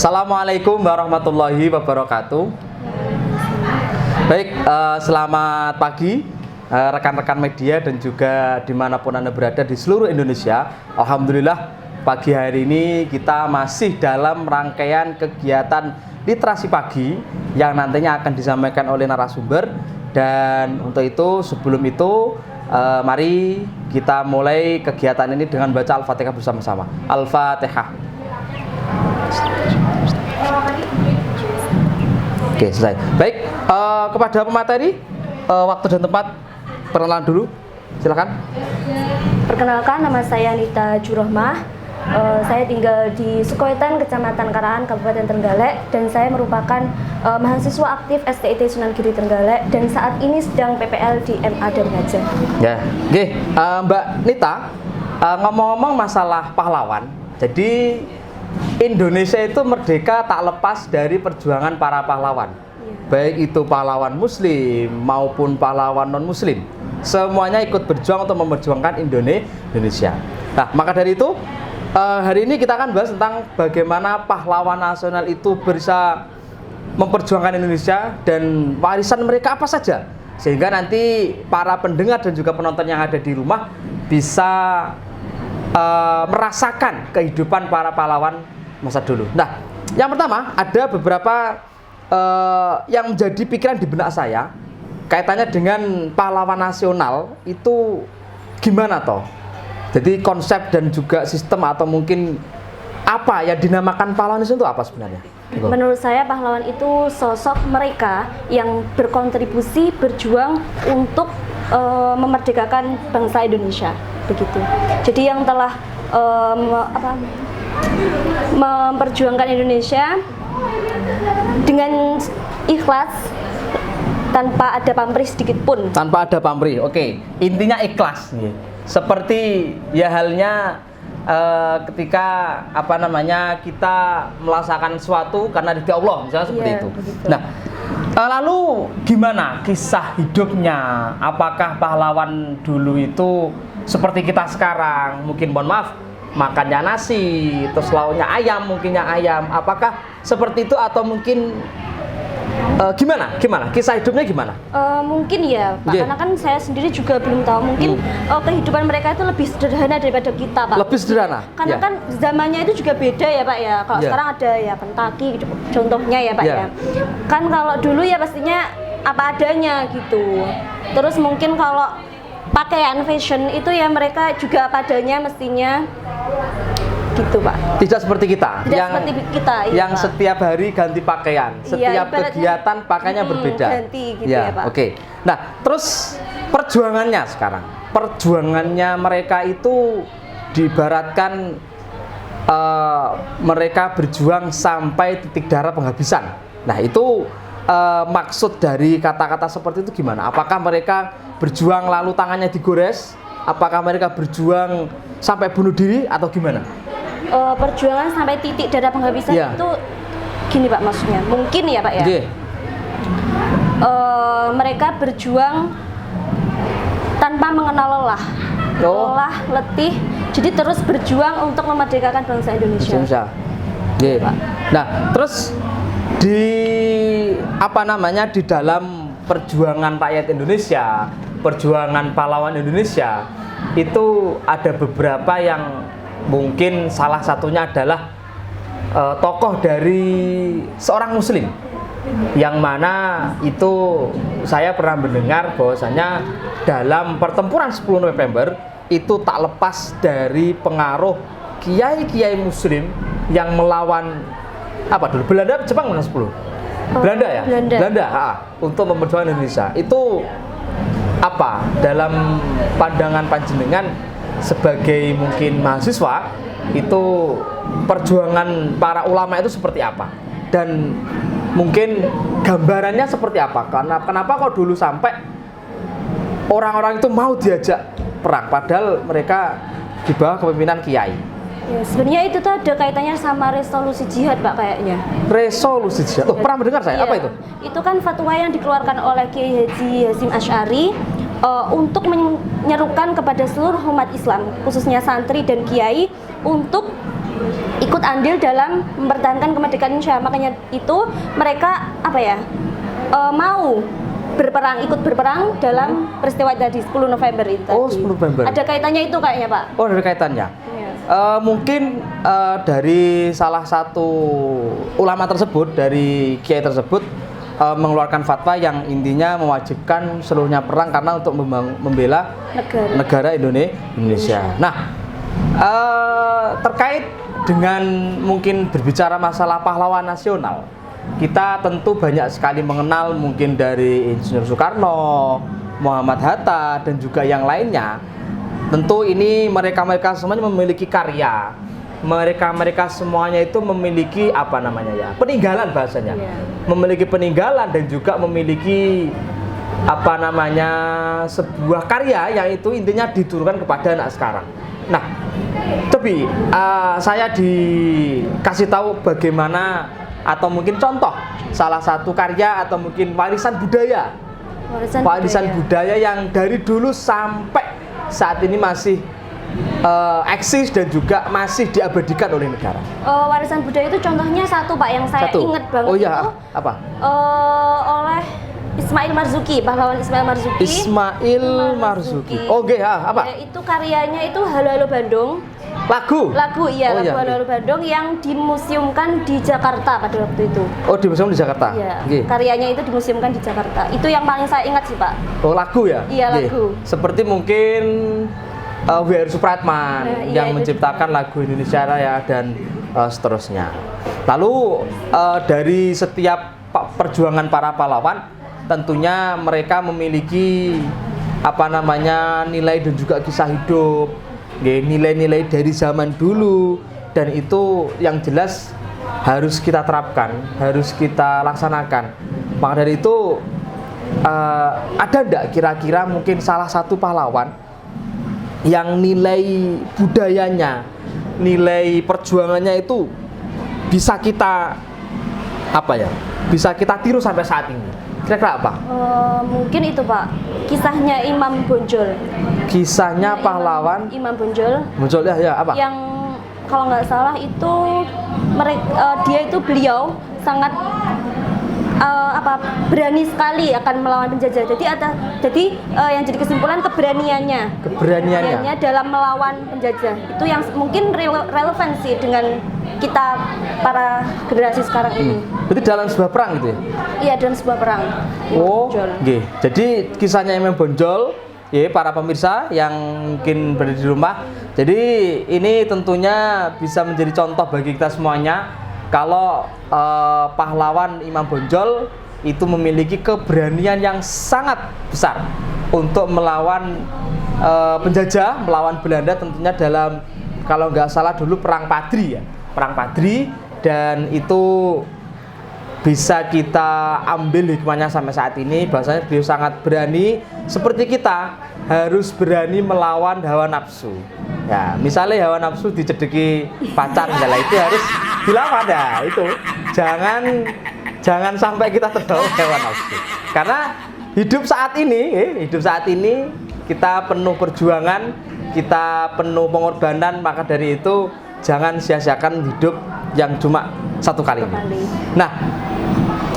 Assalamualaikum warahmatullahi wabarakatuh. Baik, selamat pagi rekan-rekan media dan juga dimanapun Anda berada di seluruh Indonesia. Alhamdulillah pagi hari ini kita masih dalam rangkaian kegiatan literasi pagi yang nantinya akan disampaikan oleh narasumber. Dan untuk itu, sebelum itu mari kita mulai kegiatan ini dengan baca Al-Fatihah bersama-sama. Al-Fatihah. Oke, selesai. Baik, kepada pemateri, waktu dan tempat perkenalan dulu, silakan. Perkenalkan, nama saya Anita Jurohmah. Saya tinggal di Sukowetan, Kecamatan Karahan, Kabupaten Trenggalek, dan saya merupakan mahasiswa aktif STIT Sunan Giri Trenggalek dan saat ini sedang PPL di MA Darmaja. Ya, oke, Mbak Nita, ngomong-ngomong masalah pahlawan, jadi Indonesia itu merdeka tak lepas dari perjuangan para pahlawan, baik itu pahlawan Muslim maupun pahlawan non-Muslim, semuanya ikut berjuang untuk memperjuangkan Indonesia. Nah, maka dari itu hari ini kita akan bahas tentang bagaimana pahlawan nasional itu bisa memperjuangkan Indonesia dan warisan mereka apa saja, sehingga nanti para pendengar dan juga penonton yang ada di rumah bisa merasakan kehidupan para pahlawan masa dulu. Nah, yang pertama ada beberapa yang menjadi pikiran di benak saya kaitannya dengan pahlawan nasional itu gimana toh? Jadi konsep dan juga sistem atau mungkin apa yang dinamakan pahlawan itu apa sebenarnya? Menurut saya pahlawan itu sosok mereka yang berkontribusi berjuang untuk memerdekakan bangsa Indonesia, begitu. Jadi yang telah memperjuangkan Indonesia dengan ikhlas tanpa ada pamrih sedikit pun. Tanpa ada pamrih, oke. Intinya ikhlas. Seperti ya halnya ketika kita melaksanakan sesuatu karena ridha Allah, misalnya seperti itu. Begitu. Nah, lalu gimana kisah hidupnya? Apakah pahlawan dulu itu seperti kita sekarang? Mungkin mohon maaf, makannya nasi, terus lauknya ayam, mungkinnya ayam. Apakah seperti itu atau mungkin gimana kisah hidupnya gimana? Mungkin ya Pak, karena kan saya sendiri juga belum tahu. Mungkin kehidupan mereka itu lebih sederhana daripada kita, Pak. Lebih sederhana? Karena kan zamannya itu juga beda ya Pak ya. Kalau sekarang ada ya Kentucky contohnya ya Pak ya. Kan kalau dulu ya pastinya apa adanya gitu. Terus mungkin kalau pakaian fashion itu ya mereka juga apa adanya mestinya gitu Pak. Tidak seperti kita. Seperti kita. Yang Pak, setiap hari ganti pakaian, setiap kegiatan pakaiannya berbeda. Ganti gitu ya Pak. Oke. Nah, terus perjuangannya sekarang. Perjuangannya mereka itu diibaratkan mereka berjuang sampai titik darah penghabisan. Nah, itu maksud dari kata-kata seperti itu gimana? Apakah mereka berjuang lalu tangannya digores? Apakah mereka berjuang sampai bunuh diri atau gimana? Perjuangan sampai titik darah penghabisan itu gini Pak, maksudnya mungkin ya Pak ya. Mereka berjuang tanpa mengenal lelah, letih, jadi terus berjuang untuk memerdekakan bangsa Indonesia. Nah, terus di dalam perjuangan rakyat Indonesia, perjuangan pahlawan Indonesia itu ada beberapa yang mungkin salah satunya adalah tokoh dari seorang Muslim, yang mana itu saya pernah mendengar bahwasanya dalam pertempuran 10 November itu tak lepas dari pengaruh kiai-kiai Muslim yang melawan Belanda, Jepang mana 10? Belanda ya? Belanda untuk memperjuangkan Indonesia. Itu apa dalam pandangan panjenengan sebagai mungkin mahasiswa itu perjuangan para ulama itu seperti apa? Dan mungkin gambarannya seperti apa? Karena kenapa kok dulu sampai orang-orang itu mau diajak perang padahal mereka di bawah kepemimpinan kiai? Ya, sebenarnya itu tuh ada kaitannya sama resolusi jihad Pak kayaknya. Resolusi jihad? Pernah mendengar saya, apa itu? Itu kan fatwa yang dikeluarkan oleh Kiai Haji Hasyim Asy'ari untuk menyerukan kepada seluruh umat Islam, khususnya santri dan kiai, untuk ikut ikut andil dalam mempertahankan kemerdekaan Indonesia. Makanya itu mereka mau ikut berperang dalam peristiwa tadi 10 November itu tadi. Oh, 10 November. Ada kaitannya itu kayaknya, Pak. Oh, ada kaitannya. Iya. Mungkin dari salah satu ulama tersebut, dari kiai tersebut mengeluarkan fatwa yang intinya mewajibkan seluruhnya perang karena untuk membela negara Indonesia. Nah, terkait dengan mungkin berbicara masalah pahlawan nasional, kita tentu banyak sekali mengenal mungkin dari Insinyur Soekarno, Muhammad Hatta, dan juga yang lainnya. Tentu ini mereka semuanya memiliki karya. Mereka semuanya itu memiliki peninggalan bahasanya. Memiliki peninggalan dan juga memiliki sebuah karya yang itu intinya diturunkan kepada anak sekarang. Nah, tapi saya dikasih tahu bagaimana atau mungkin contoh salah satu karya atau mungkin warisan budaya budaya yang dari dulu sampai saat ini masih eksis dan juga masih diabadikan oleh negara. Warisan budaya itu contohnya satu, Pak, yang saya ingat banget itu apa? Oleh Ismail Marzuki, pahlawan Ismail Marzuki. Ismail Marzuki. Oke, apa? Ya, itu karyanya itu Halo Halo Bandung. Lagu, Halo Halo Bandung yang dimuseumkan di Jakarta pada waktu itu. Oh, dimuseum di Jakarta. Iya. Karyanya itu dimuseumkan di Jakarta. Itu yang paling saya ingat sih, Pak. Oh, lagu ya? Iya, lagu. Seperti mungkin W.R. Supratman yang menciptakan lagu Indonesia Raya dan seterusnya. Lalu dari setiap perjuangan para pahlawan, tentunya mereka memiliki nilai dan juga kisah hidup, nilai-nilai dari zaman dulu, dan itu yang jelas harus kita terapkan, harus kita laksanakan. Maka dari itu ada enggak kira-kira mungkin salah satu pahlawan yang nilai budayanya, nilai perjuangannya itu bisa kita bisa kita tiru sampai saat ini? Kira-kira apa? Mungkin itu, Pak, kisahnya Imam Bonjol. Kisahnya pahlawan Imam Bonjol. Bonjol ya apa? Yang kalau nggak salah itu beliau sangat berani sekali akan melawan penjajah. Jadi yang jadi kesimpulan keberaniannya dalam melawan penjajah itu yang mungkin relevan sih dengan kita para generasi sekarang ini. Berarti dalam sebuah perang gitu ya? Iya, dalam sebuah perang. Nggih. Jadi kisahnya Imam Bonjol, ya para pemirsa yang mungkin berada di rumah. Jadi ini tentunya bisa menjadi contoh bagi kita semuanya kalau pahlawan Imam Bonjol itu memiliki keberanian yang sangat besar untuk melawan penjajah, melawan Belanda, tentunya dalam kalau nggak salah dulu perang Padri ya. Perang Padri, dan itu bisa kita ambil hikmahnya sampai saat ini bahwasanya beliau sangat berani, seperti kita harus berani melawan hawa nafsu. Ya, misalnya hawa nafsu dicedeki pacar itu harus dilawan ya, itu. Jangan sampai kita terbawa hawa nafsu. Karena hidup saat ini kita penuh perjuangan, kita penuh pengorbanan, maka dari itu jangan sia-siakan hidup yang cuma satu kali. Nah,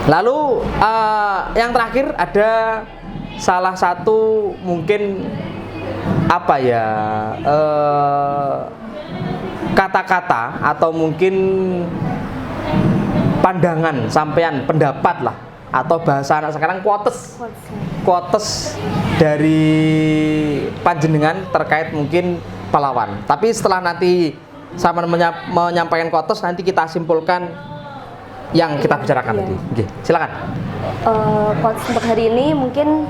lalu yang terakhir ada salah satu mungkin kata-kata atau mungkin pandangan sampean, pendapat lah, atau bahasa anak sekarang quotes dari panjenengan terkait mungkin pahlawan. Tapi setelah nanti sama menyampaikan quotes, nanti kita simpulkan yang kita bicarakan tadi. Oke, silakan. Quotes untuk hari ini mungkin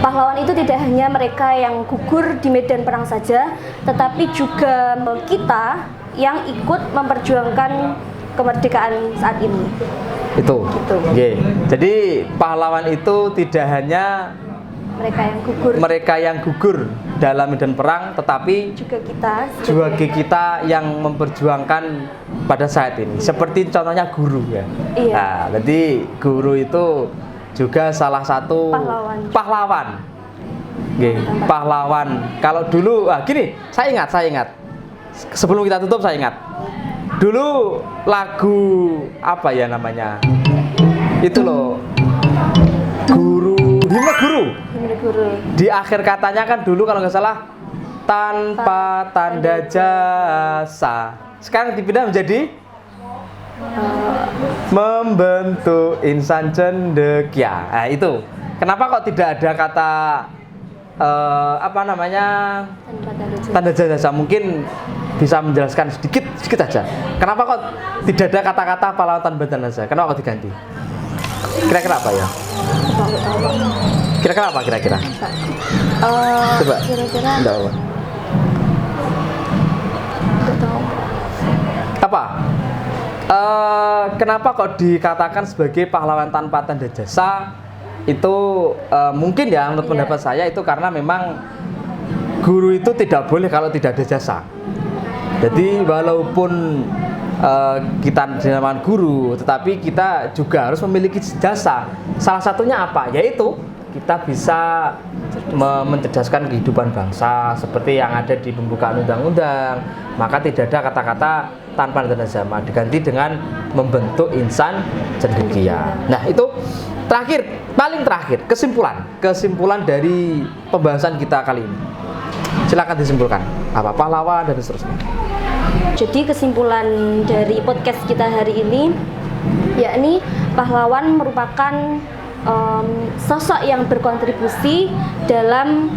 pahlawan itu tidak hanya mereka yang gugur di medan perang saja, tetapi juga kita yang ikut memperjuangkan kemerdekaan saat ini. Itu. Oke. Jadi pahlawan itu tidak hanya mereka yang gugur dalam medan perang, tetapi juga kita yang memperjuangkan pada saat ini. Seperti contohnya guru ya. Iya. Nah, jadi guru itu juga salah satu pahlawan. Pahlawan. Kalau dulu, gini, saya ingat. Sebelum kita tutup, saya ingat. dulu lagu apa ya namanya? Itu loh. Himne guru. Himne guru. Di akhir katanya kan dulu kalau nggak salah tanpa tanda jasa. Sekarang dipindah menjadi membentuk insan cendekia. Nah, itu. Kenapa kok tidak ada kata apa namanya? Tanda jasa. Mungkin bisa menjelaskan sedikit aja. Kenapa kok tidak ada kata-kata pahlawan tanpa tanda jasa? Kenapa kok diganti? Kira-kira apa ya? Kira-kira apa kira-kira? Coba. Kira-kira. Enggak apa. Enggak tahu. Apa? Kenapa kok dikatakan sebagai pahlawan tanpa tanda jasa? Itu mungkin ya menurut pendapat saya itu karena memang guru itu tidak boleh kalau tidak ada jasa. Jadi walaupun kita dinamakan guru, tetapi kita juga harus memiliki jasa. Salah satunya apa? Yaitu kita bisa mencerdaskan kehidupan bangsa seperti yang ada di pembukaan undang-undang. Maka tidak ada kata-kata tanpa tanda jasa, diganti dengan membentuk insan cendekia. Nah, itu paling terakhir kesimpulan dari pembahasan kita kali ini. Silakan disimpulkan apa pahlawan dan seterusnya. Jadi kesimpulan dari podcast kita hari ini yakni pahlawan merupakan sosok yang berkontribusi dalam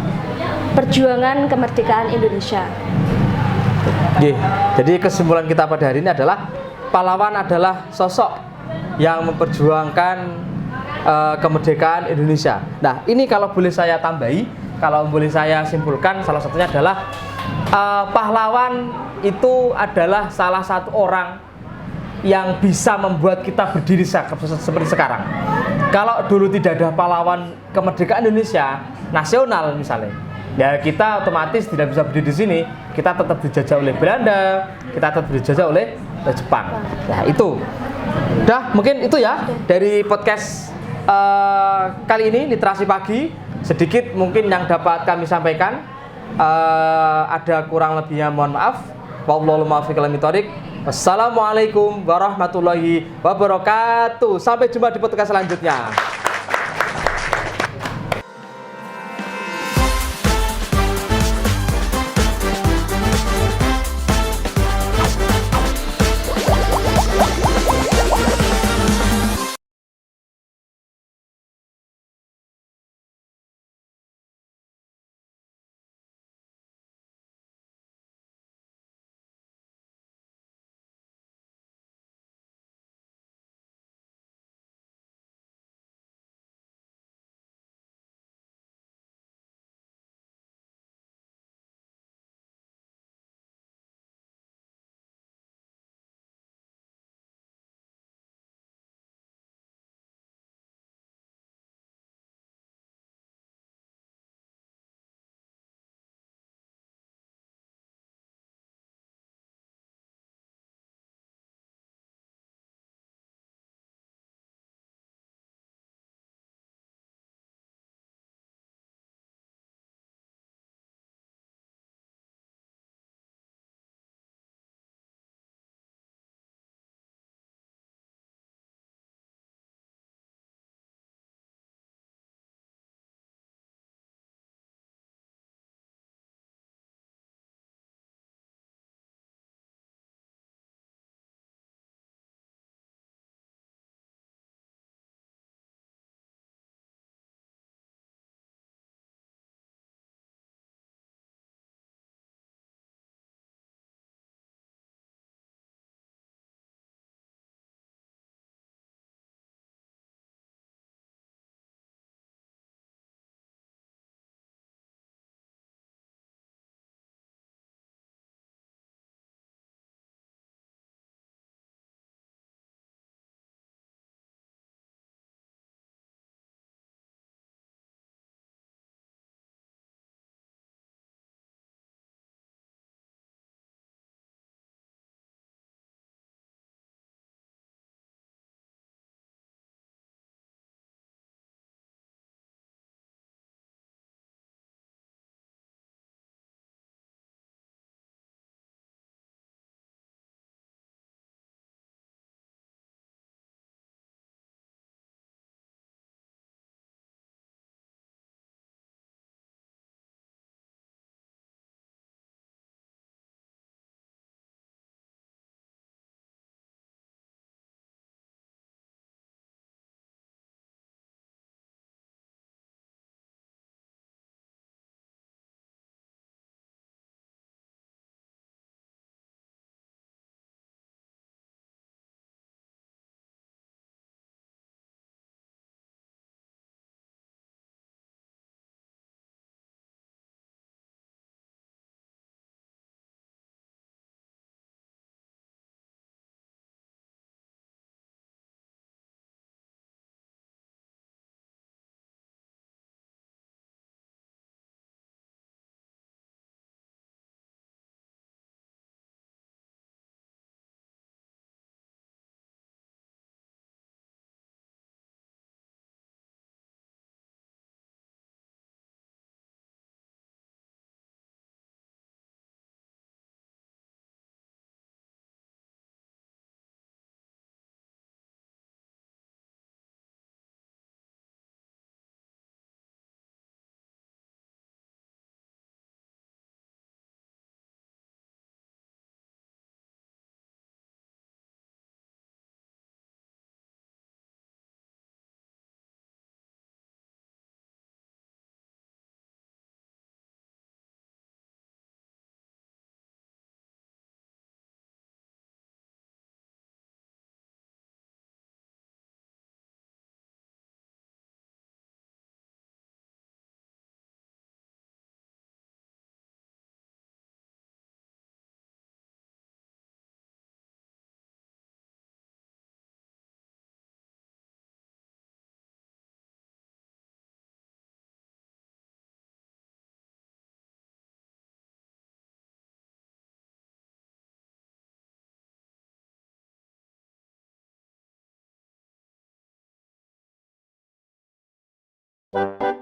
perjuangan kemerdekaan Indonesia. Jadi kesimpulan kita pada hari ini adalah pahlawan adalah sosok yang memperjuangkan kemerdekaan Indonesia. Nah, ini kalau boleh saya tambahi, kalau boleh saya simpulkan, salah satunya adalah pahlawan itu adalah salah satu orang yang bisa membuat kita berdiri seperti sekarang. Kalau dulu tidak ada pahlawan kemerdekaan Indonesia nasional misalnya, ya kita otomatis tidak bisa berdiri di sini. Kita tetap dijajah oleh Belanda, kita tetap dijajah oleh Jepang. Nah, itu. Udah, mungkin itu ya dari podcast kali ini Literasi Pagi. Sedikit mungkin yang dapat kami sampaikan. Ada kurang lebihnya mohon maaf. Wallahu muwaffiq ila thoriq. Wassalamualaikum warahmatullahi wabarakatuh. Sampai jumpa di podcast selanjutnya.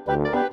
Pak.